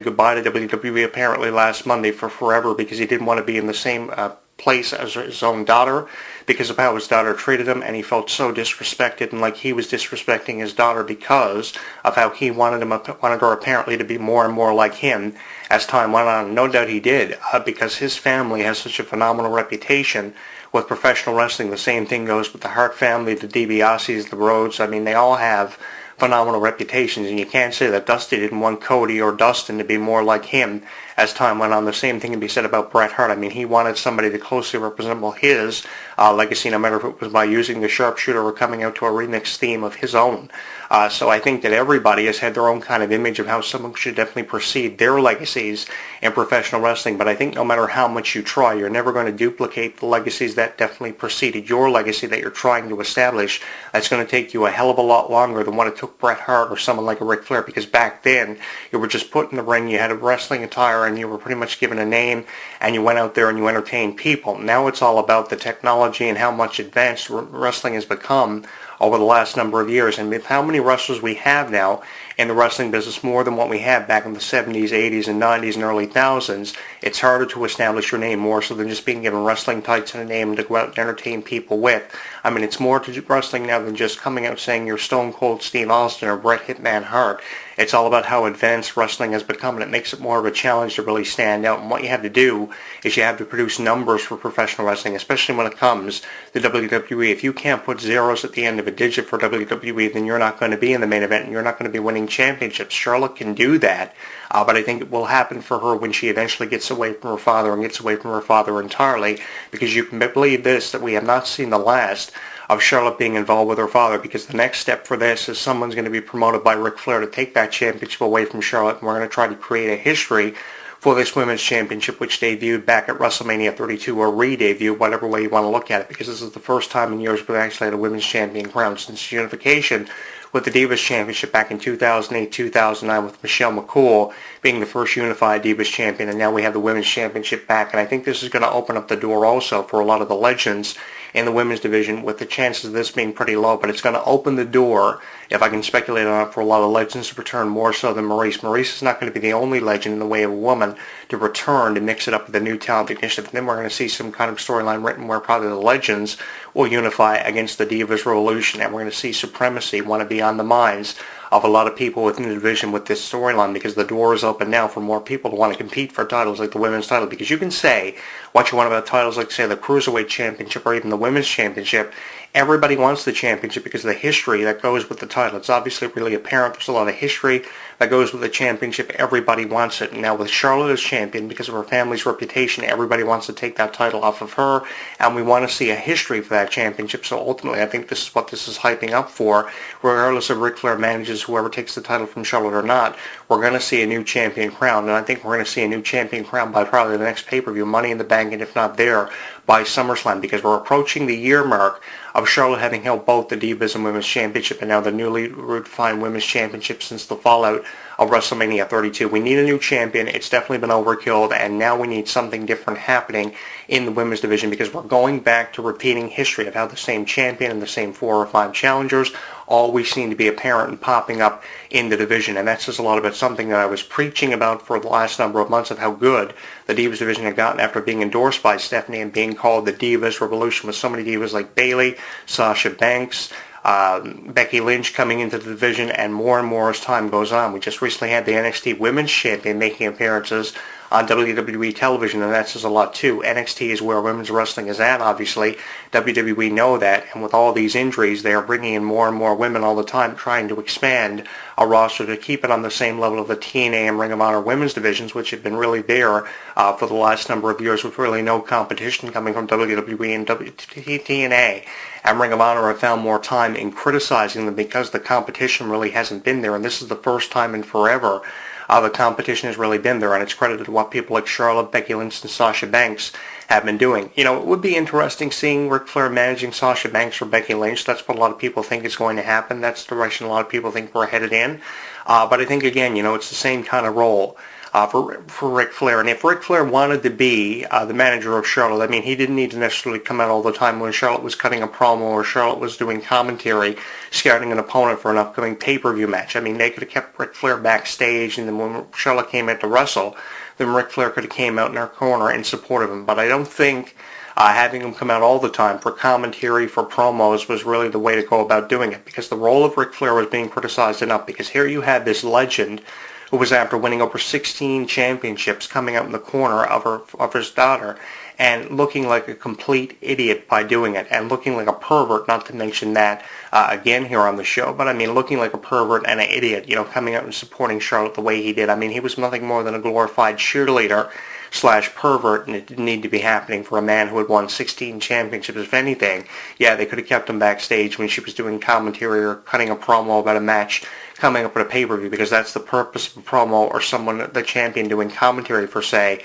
goodbye to WWE apparently last Monday for forever because he didn't want to be in the same place as his own daughter because of how his daughter treated him, and he felt so disrespected and like he was disrespecting his daughter because of how he wanted her apparently to be more and more like him as time went on. No doubt he did, because his family has such a phenomenal reputation with professional wrestling. The same thing goes with the Hart family, the DiBiases, the Rhodes. I mean, they all have phenomenal reputations, and you can't say that Dusty didn't want Cody or Dustin to be more like him as time went on. The same thing can be said about Bret Hart. I mean, he wanted somebody to closely resemble his legacy, no matter if it was by using the sharpshooter or coming out to a remix theme of his own. So I think that everybody has had their own kind of image of how someone should definitely precede their legacies in professional wrestling, but I think no matter how much you try, you're never going to duplicate the legacies that definitely preceded your legacy that you're trying to establish. That's going to take you a hell of a lot longer than what it took Bret Hart or someone like a Ric Flair, because back then you were just put in the ring, you had a wrestling attire, and you were pretty much given a name, and you went out there and you entertained people. Now it's all about the technology and how much advanced wrestling has become over the last number of years, and with how many wrestlers we have now in the wrestling business, more than what we had back in the 70s, 80s, and 90s, and early thousands, it's harder to establish your name more so than just being given wrestling tights and a name to go out and entertain people with. I mean, it's more to wrestling now than just coming out saying you're Stone Cold Steve Austin or Bret Hitman Hart. It's all about how advanced wrestling has become, and it makes it more of a challenge to really stand out. And what you have to do is you have to produce numbers for professional wrestling, especially when it comes to WWE. If you can't put zeros at the end of a digit for WWE, then you're not going to be in the main event, and you're not going to be winning championships. Charlotte can do that, but I think it will happen for her when she eventually gets away from her father and gets away from her father entirely, because you can believe this, that we have not seen the last of Charlotte being involved with her father, because the next step for this is someone's going to be promoted by Ric Flair to take that championship away from Charlotte, and we're going to try to create a history for this women's championship, which debuted back at WrestleMania 32, or re-debut, whatever way you want to look at it, because this is the first time in years we've actually had a women's champion crowned since unification with the Divas Championship back in 2008-2009 with Michelle McCool being the first unified Divas Champion, and now we have the Women's Championship back, and I think this is going to open up the door also for a lot of the legends in the women's division, with the chances of this being pretty low, but it's going to open the door, if I can speculate on it, for a lot of legends to return, more so than Maurice. Maurice is not going to be the only legend in the way of a woman to return to mix it up with a new talent initiative. And then we're going to see some kind of storyline written where probably the legends will unify against the Divas Revolution, and we're going to see supremacy want to be on the minds of a lot of people within the division with this storyline, because the door is open now for more people to want to compete for titles like the women's title, because you can say what you want about titles like, say, the Cruiserweight Championship or even the Women's Championship. Everybody wants the championship because of the history that goes with the title. It's obviously really apparent. There's a lot of history that goes with the championship. Everybody wants it. And now with Charlotte as champion, because of her family's reputation, everybody wants to take that title off of her, and we want to see a history for that championship. So ultimately, I think this is what this is hyping up for. Regardless of Ric Flair manages whoever takes the title from Charlotte or not, we're going to see a new champion crowned, and I think we're going to see a new champion crowned by probably the next pay-per-view, Money in the Bank, and if not there, by SummerSlam, because we're approaching the year mark of Charlotte having held both the Divas and Women's Championship and now the newly redefined Women's Championship since the fallout of WrestleMania 32. We need a new champion. It's definitely been overkilled, and now we need something different happening in the women's division, because we're going back to repeating history of how the same champion and the same 4 or 5 challengers always seem to be apparent and popping up in the division. And that says a lot about something that I was preaching about for the last number of months, of how good the Divas division had gotten after being endorsed by Stephanie and being called the Divas Revolution, with so many divas like Bayley, Sasha Banks, Becky Lynch coming into the division, and more as time goes on. We just recently had the NXT Women's Champion making appearances on WWE television, and that says a lot too. NXT is where women's wrestling is at, obviously. WWE know that, and with all these injuries, they are bringing in more and more women all the time, trying to expand a roster to keep it on the same level of the TNA and Ring of Honor women's divisions, which have been really there for the last number of years, with really no competition coming from WWE and TNA. And Ring of Honor have found more time in criticizing them because the competition really hasn't been there, and this is the first time in forever the competition has really been there, and it's credited to what people like Charlotte, Becky Lynch, and Sasha Banks have been doing. You know, it would be interesting seeing Ric Flair managing Sasha Banks or Becky Lynch. That's what a lot of people think is going to happen. That's the direction a lot of people think we're headed in. But I think, again, you know, it's the same kind of role. for Ric Flair. And if Ric Flair wanted to be the manager of Charlotte, I mean, he didn't need to necessarily come out all the time when Charlotte was cutting a promo or Charlotte was doing commentary, scouting an opponent for an upcoming pay-per-view match. I mean, they could have kept Ric Flair backstage, and then when Charlotte came out to wrestle, then Ric Flair could have came out in her corner in support of him. But I don't think having him come out all the time for commentary, for promos, was really the way to go about doing it, because the role of Ric Flair was being criticized enough, because here you had this legend who was, after winning over 16 championships, coming out in the corner of his daughter and looking like a complete idiot by doing it, and looking like a pervert, not to mention that again here on the show, but I mean looking like a pervert and an idiot, coming out and supporting Charlotte the way he did. I mean, he was nothing more than a glorified cheerleader slash pervert, and it didn't need to be happening for a man who had won 16 championships. If anything, yeah, they could have kept him backstage when she was doing commentary or cutting a promo about a match coming up at a pay-per-view, because that's the purpose of a promo, or someone, the champion, doing commentary for, say,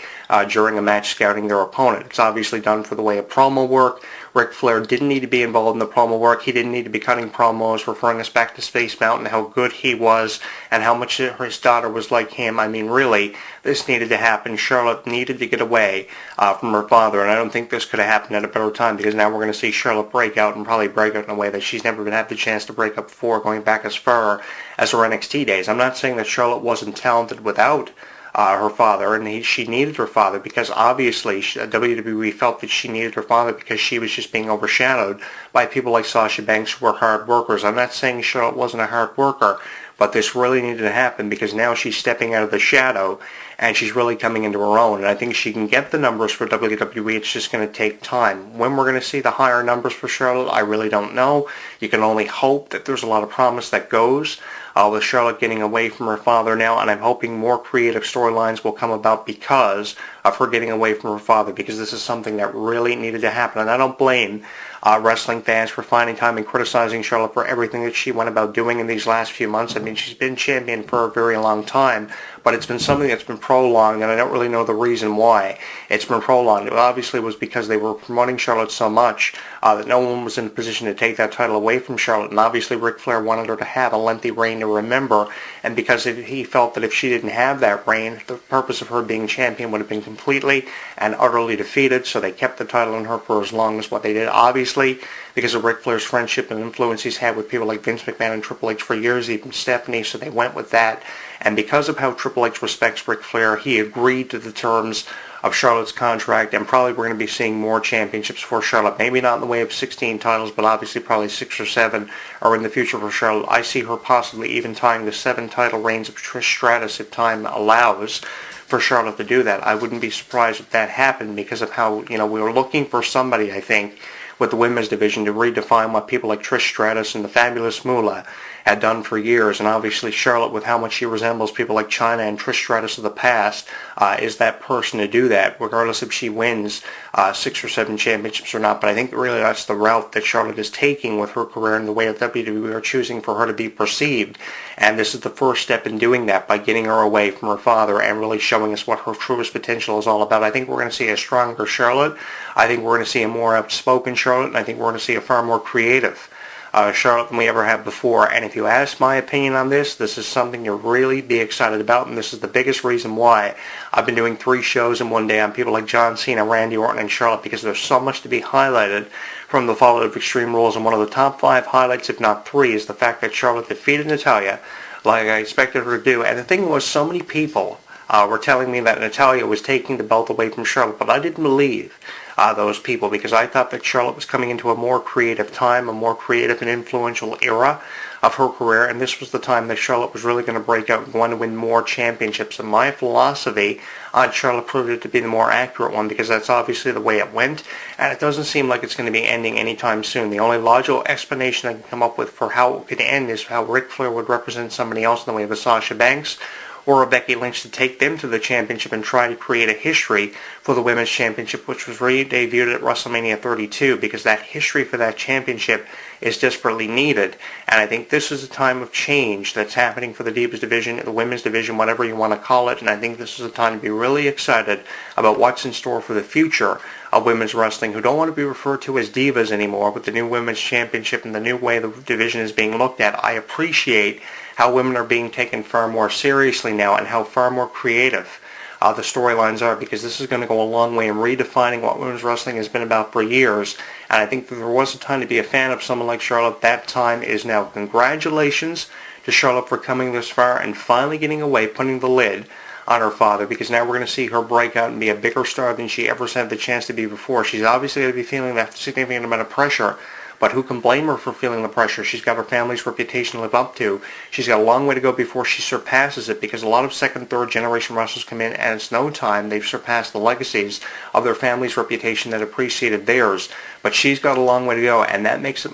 during a match, scouting their opponent. It's obviously done for the way a promo work. Ric Flair didn't need to be involved in the promo work. He didn't need to be cutting promos, referring us back to Space Mountain, how good he was, and how much his daughter was like him. I mean, really, this needed to happen. Charlotte needed to get away from her father, and I don't think this could have happened at a better time, because now we're going to see Charlotte break out, and probably break out in a way that she's never had the chance to break out before, going back as far as her NXT days. I'm not saying that Charlotte wasn't talented without her father, and she needed her father, because obviously WWE felt that she needed her father because she was just being overshadowed by people like Sasha Banks, who were hard workers. I'm not saying Charlotte wasn't a hard worker, but this really needed to happen, because now she's stepping out of the shadow and she's really coming into her own, and I think she can get the numbers for WWE. It's just going to take time. When we're going to see the higher numbers for Charlotte, I really don't know. You can only hope that there's a lot of promise that goes with Charlotte getting away from her father now, and I'm hoping more creative storylines will come about because of her getting away from her father, because this is something that really needed to happen. And I don't blame wrestling fans for finding time and criticizing Charlotte for everything that she went about doing in these last few months. I mean, she's been champion for a very long time, but it's been something that's been prolonged, and I don't really know the reason why it's been prolonged. It obviously was because they were promoting Charlotte so much that no one was in a position to take that title away from Charlotte, and obviously Ric Flair wanted her to have a lengthy reign to remember, and because he felt that if she didn't have that reign, the purpose of her being champion would have been completely and utterly defeated, so they kept the title on her for as long as what they did. Obviously, because of Ric Flair's friendship and influence he's had with people like Vince McMahon and Triple H for years, even Stephanie, so they went with that. And because of how Triple H respects Ric Flair, he agreed to the terms of Charlotte's contract, and probably we're going to be seeing more championships for Charlotte. Maybe not in the way of 16 titles, but obviously probably 6 or 7 are in the future for Charlotte. I see her possibly even tying the 7 title reigns of Trish Stratus if time allows for Charlotte to do that. I wouldn't be surprised if that happened, because of how, we were looking for somebody, I think, with the women's division to redefine what people like Trish Stratus and the Fabulous Moolah had done for years. And obviously Charlotte, with how much she resembles people like Chyna and Trish Stratus of the past, is that person to do that, regardless if she wins 6 or 7 championships or not. But I think really that's the route that Charlotte is taking with her career, and the way that WWE are choosing for her to be perceived. And this is the first step in doing that, by getting her away from her father and really showing us what her truest potential is all about. I think we're going to see a stronger Charlotte. I think we're going to see a more outspoken Charlotte, and I think we're going to see a far more creative Charlotte than we ever have before. And if you ask my opinion on this, this is something to really be excited about, and this is the biggest reason why I've been doing 3 shows in one day on people like John Cena, Randy Orton, and Charlotte, because there's so much to be highlighted from the fallout of Extreme Rules, and one of the top 5 highlights, if not 3, is the fact that Charlotte defeated Natalya like I expected her to do. And the thing was, so many people were telling me that Natalya was taking the belt away from Charlotte, but I didn't believe those people, because I thought that Charlotte was coming into a more creative time, a more creative and influential era of her career, and this was the time that Charlotte was really going to break out and want to win more championships. And my philosophy on Charlotte proved it to be the more accurate one, because that's obviously the way it went, and it doesn't seem like it's going to be ending anytime soon. The only logical explanation I can come up with for how it could end is how Ric Flair would represent somebody else in the way of a Sasha Banks or a Becky Lynch, to take them to the championship and try to create a history for the Women's Championship, which was re-debuted at WrestleMania 32, because that history for that championship is desperately needed. And I think this is a time of change that's happening for the Divas division, the Women's division, whatever you want to call it, and I think this is a time to be really excited about what's in store for the future of women's wrestling, who don't want to be referred to as divas anymore with the new Women's Championship and the new way the division is being looked at. I appreciate how women are being taken far more seriously now, and how far more creative the storylines are, because this is going to go a long way in redefining what women's wrestling has been about for years. And I think that there was a time to be a fan of someone like Charlotte. That time is now. Congratulations to Charlotte for coming this far and finally getting away, putting the lid on her father, because now we're going to see her break out and be a bigger star than she ever had the chance to be before. She's obviously going to be feeling that significant amount of pressure, but who can blame her for feeling the pressure? She's got her family's reputation to live up to. She's got a long way to go before she surpasses it, because a lot of second, third generation wrestlers come in and it's no time they've surpassed the legacies of their family's reputation that have preceded theirs. But she's got a long way to go, and that makes it